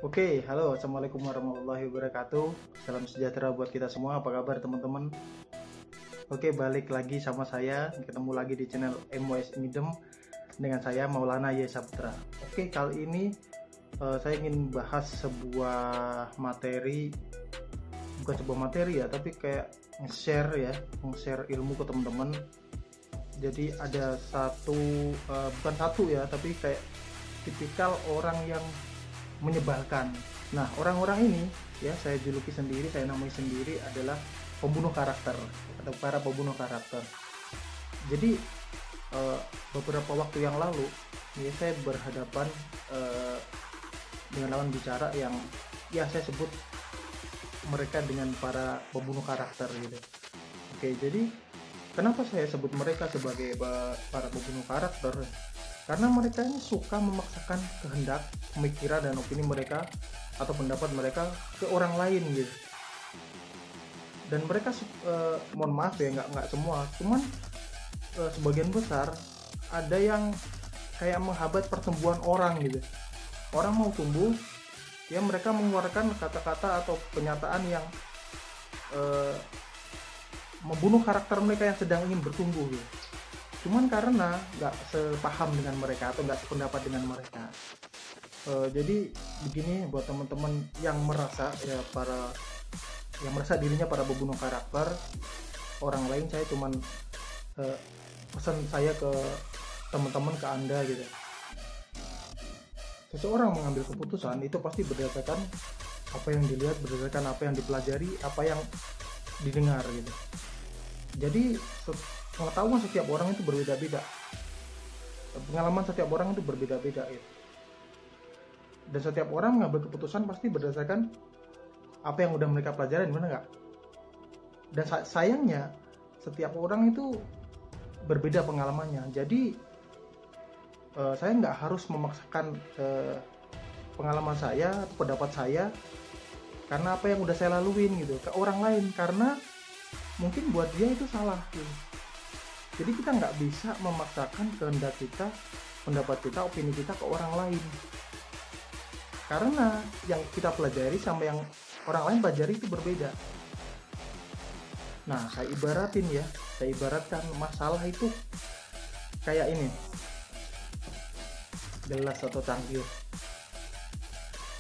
Oke, halo, assalamualaikum warahmatullahi wabarakatuh. Salam sejahtera buat kita semua. Apa kabar teman-teman? Oke, balik lagi sama saya. Ketemu lagi di channel MWS Midem dengan saya Maulana Yesaputra. Oke, kali ini saya ingin bahas sebuah materi, bukan sebuah materi ya, tapi kayak nge-share ilmu ke teman-teman. Jadi ada bukan satu ya, tapi kayak tipikal orang yang menyebalkan. Nah, orang-orang ini ya saya juluki sendiri, saya namai sendiri adalah pembunuh karakter atau para pembunuh karakter. Jadi beberapa waktu yang lalu ya saya berhadapan dengan lawan bicara yang ya saya sebut mereka dengan para pembunuh karakter gitu. Oke, jadi kenapa saya sebut mereka sebagai para pembunuh karakter? Karena mereka ini suka memaksakan kehendak, pemikiran dan opini mereka atau pendapat mereka ke orang lain gitu. Dan mereka mohon maaf ya, nggak semua, cuman sebagian besar ada yang kayak menghambat pertumbuhan orang gitu. Orang mau tumbuh, ya mereka mengeluarkan kata-kata atau pernyataan yang membunuh karakter mereka yang sedang ingin bertumbuh gitu. Cuman karena nggak sepaham dengan mereka atau nggak sependapat dengan mereka. Jadi begini buat teman-teman yang merasa dirinya para pembunuh karakter orang lain, saya cuman pesan saya ke teman-teman, ke Anda gitu. Seseorang mengambil keputusan itu pasti berdasarkan apa yang dilihat, berdasarkan apa yang dipelajari, apa yang didengar gitu. Jadi pengetahuan setiap orang itu berbeda-beda, pengalaman setiap orang itu berbeda-beda gitu. Dan setiap orang mengambil keputusan pasti berdasarkan apa yang udah mereka pelajarin, benar nggak? Dan sayangnya setiap orang itu berbeda pengalamannya. Jadi saya nggak harus memaksakan pengalaman saya atau pendapat saya karena apa yang udah saya laluin gitu ke orang lain, karena mungkin buat dia itu salah gitu. Jadi kita nggak bisa memaksakan kehendak kita, pendapat kita, opini kita ke orang lain. Karena yang kita pelajari sama yang orang lain pelajari itu berbeda. Nah, saya ibaratkan masalah itu kayak ini. Gelas atau cangkir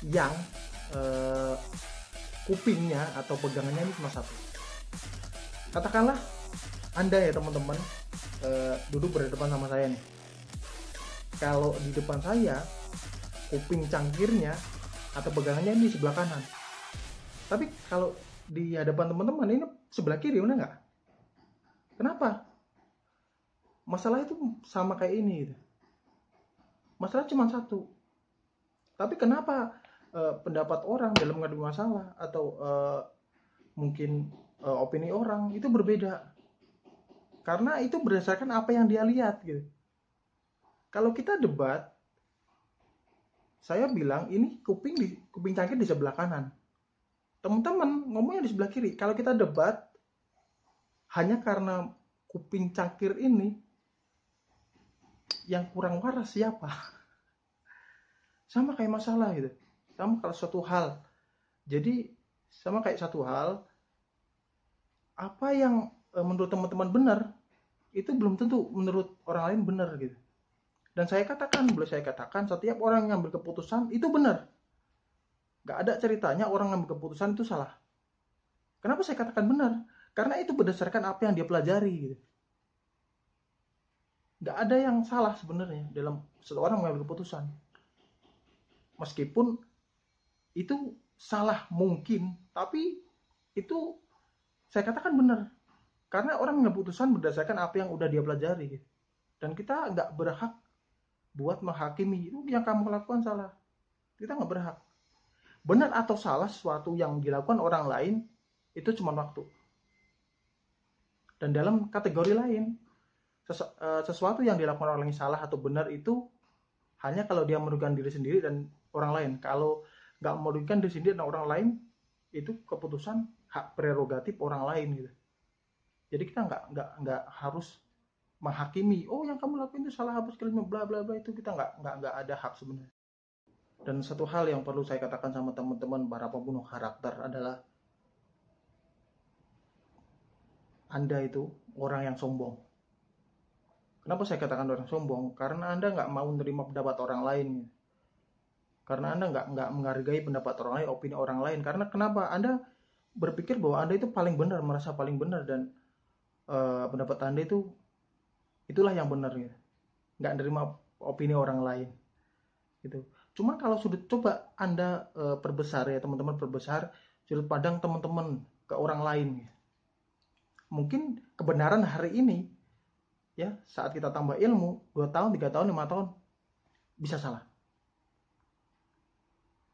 yang kupingnya atau pegangannya ini cuma satu. Katakanlah Anda ya teman-teman duduk berhadapan sama saya nih. Kalau di depan saya kuping cangkirnya atau pegangannya ini di sebelah kanan, tapi kalau di hadapan teman-teman ini sebelah kiri, benar nggak? Kenapa? Masalah itu sama kayak ini gitu. Masalah cuma satu, tapi kenapa pendapat orang dalam menghadapi masalah atau mungkin opini orang itu berbeda? Karena itu berdasarkan apa yang dia lihat gitu. Kalau kita debat, saya bilang ini kuping cangkir di sebelah kanan, teman-teman ngomongnya di sebelah kiri. Kalau kita debat hanya karena kuping cangkir ini yang kurang waras siapa? Sama kayak masalah gitu. Sama kalau suatu hal. Jadi sama kayak satu hal, apa yang menurut teman-teman benar itu belum tentu menurut orang lain benar gitu. Dan boleh saya katakan setiap orang yang ngambil keputusan itu benar. Gak ada ceritanya orang ngambil keputusan itu salah. Kenapa saya katakan benar? Karena itu berdasarkan apa yang dia pelajari gitu. Gak ada yang salah sebenarnya dalam seseorang mengambil keputusan. Meskipun itu salah mungkin, tapi itu saya katakan benar. Karena orang mengambil keputusan berdasarkan apa yang udah dia pelajari. Dan kita nggak berhak buat menghakimi itu yang kamu lakukan salah. Kita nggak berhak. Benar atau salah sesuatu yang dilakukan orang lain itu cuma waktu. Dan dalam kategori lain, sesuatu yang dilakukan orang lain salah atau benar itu hanya kalau dia merugikan diri sendiri dan orang lain. Kalau nggak merugikan diri sendiri dan orang lain, itu keputusan hak prerogatif orang lain gitu. Jadi kita nggak harus menghakimi, oh yang kamu lakuin itu salah, hapus kalimat bla bla bla, itu kita nggak ada hak sebenarnya. Dan satu hal yang perlu saya katakan sama teman-teman para pembunuh karakter adalah Anda itu orang yang sombong. Kenapa saya katakan orang sombong? Karena Anda nggak mau menerima pendapat orang lain. Karena Anda nggak menghargai pendapat orang lain, opini orang lain. Karena kenapa? Anda berpikir bahwa Anda itu paling benar, merasa paling benar, dan pendapat Anda itulah yang benar. Gitu. Nggak menerima opini orang lain. Gitu. Cuma kalau sudut coba Anda perbesar ya teman-teman, perbesar sudut pandang teman-teman ke orang lain. Mungkin kebenaran hari ini ya saat kita tambah ilmu 2 tahun, 3 tahun, 5 tahun bisa salah.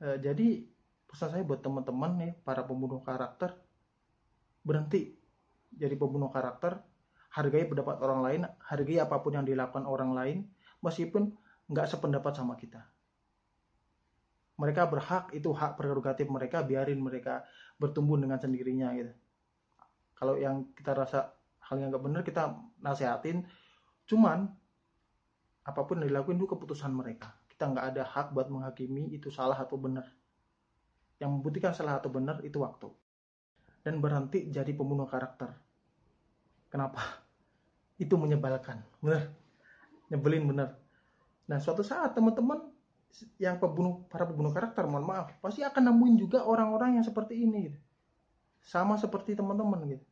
Jadi pesan saya buat teman-teman nih para pembunuh karakter, berhenti jadi pembunuh karakter, hargai pendapat orang lain, hargai apapun yang dilakukan orang lain meskipun nggak sependapat sama kita. Mereka berhak, itu hak prerogatif mereka, biarin mereka bertumbuh dengan sendirinya gitu. Kalau yang kita rasa hal yang nggak benar kita nasihatin, cuman apapun yang dilakukan itu keputusan mereka. Kita nggak ada hak buat menghakimi itu salah atau benar. Yang membuktikan salah atau benar itu waktu. Dan berhenti jadi pembunuh karakter. Kenapa? Itu menyebalkan, benar, nyebelin benar. Nah suatu saat teman-teman yang para pembunuh karakter, mohon maaf, pasti akan nemuin juga orang-orang yang seperti ini, gitu. Sama seperti teman-teman gitu.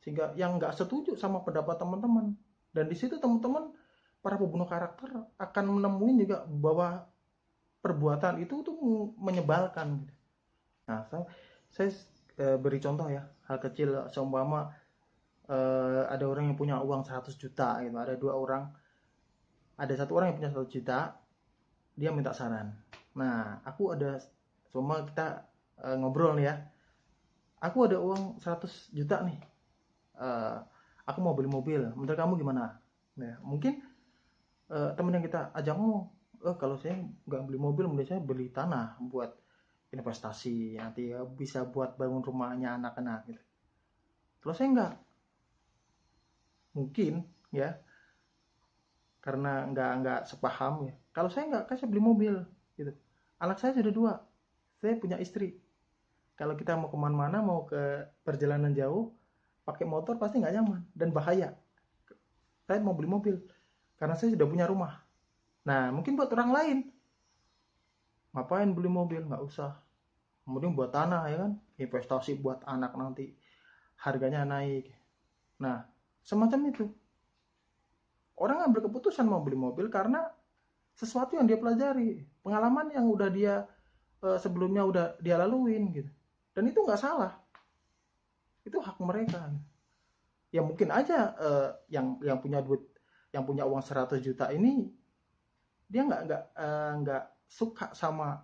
Sehingga yang nggak setuju sama pendapat teman-teman, dan di situ teman-teman para pembunuh karakter akan menemuin juga bahwa perbuatan itu tuh menyebalkan. Nah, saya beri contoh ya, hal kecil seumpama ada orang yang punya uang 100 juta gitu, ada satu orang yang punya 100 juta, dia minta saran. Nah, semua kita ngobrol nih ya. Aku ada uang 100 juta nih. Aku mau beli mobil. Menurut kamu gimana? Nah, mungkin teman yang kita ajak ngomong, kalau saya nggak beli mobil, menurut saya beli tanah buat investasi, nanti ya bisa buat bangun rumahnya anak-anak gitu. Kalau saya mungkin ya, karena nggak sepaham ya. Kalau saya beli mobil gitu. Anak saya sudah 2, saya punya istri. Kalau kita mau kemana-mana, mau ke perjalanan jauh, pakai motor pasti nggak nyaman dan bahaya. Saya mau beli mobil karena saya sudah punya rumah. Nah, mungkin buat orang lain, ngapain beli mobil? Nggak usah. Kemudian buat tanah ya kan, investasi buat anak nanti harganya naik. Nah, semacam itu. Orang ngambil keputusan mau beli mobil karena sesuatu yang dia pelajari, pengalaman yang udah dia sebelumnya udah dia laluin gitu. Dan itu nggak salah. Itu hak mereka. Ya mungkin aja yang punya duit, yang punya uang 100 juta ini dia nggak suka sama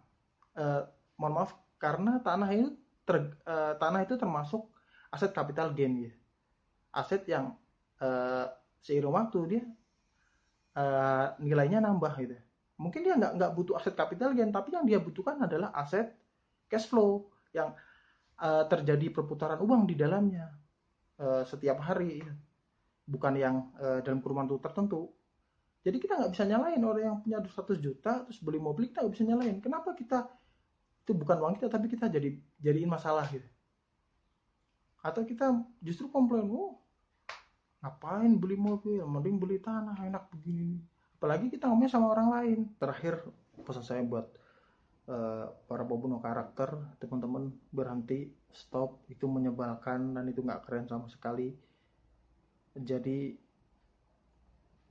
mohon maaf, karena tanah itu termasuk aset capital gain ya, aset yang seiring waktu dia nilainya nambah gitu. Mungkin dia nggak butuh aset capital gain, tapi yang dia butuhkan adalah aset cash flow yang terjadi perputaran uang di dalamnya setiap hari, bukan yang dalam kurun waktu tertentu. Jadi kita nggak bisa nyalain orang yang punya 100 juta terus beli mobil, kita nggak bisa nyalain. Kenapa itu bukan uang kita, tapi kita jadiin masalah gitu. Atau kita justru komplain, ngapain beli mobil, mending beli tanah, enak begini. Apalagi kita ngomongnya sama orang lain. Terakhir pesan saya buat para pembunuh karakter, teman-teman, berhenti, stop, itu menyebalkan dan itu nggak keren sama sekali. Jadi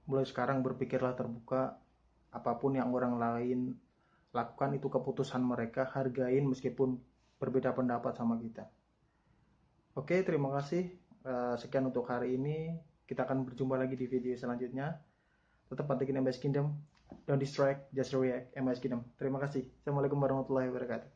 mulai sekarang berpikirlah terbuka, apapun yang orang lain lakukan itu keputusan mereka, hargain meskipun berbeda pendapat sama kita. Oke, terima kasih. Sekian untuk hari ini. Kita akan berjumpa lagi di video selanjutnya. Tetap pantengin MBS Kingdom. Don't distract, just react. MBS Kingdom. Terima kasih. Assalamualaikum warahmatullahi wabarakatuh.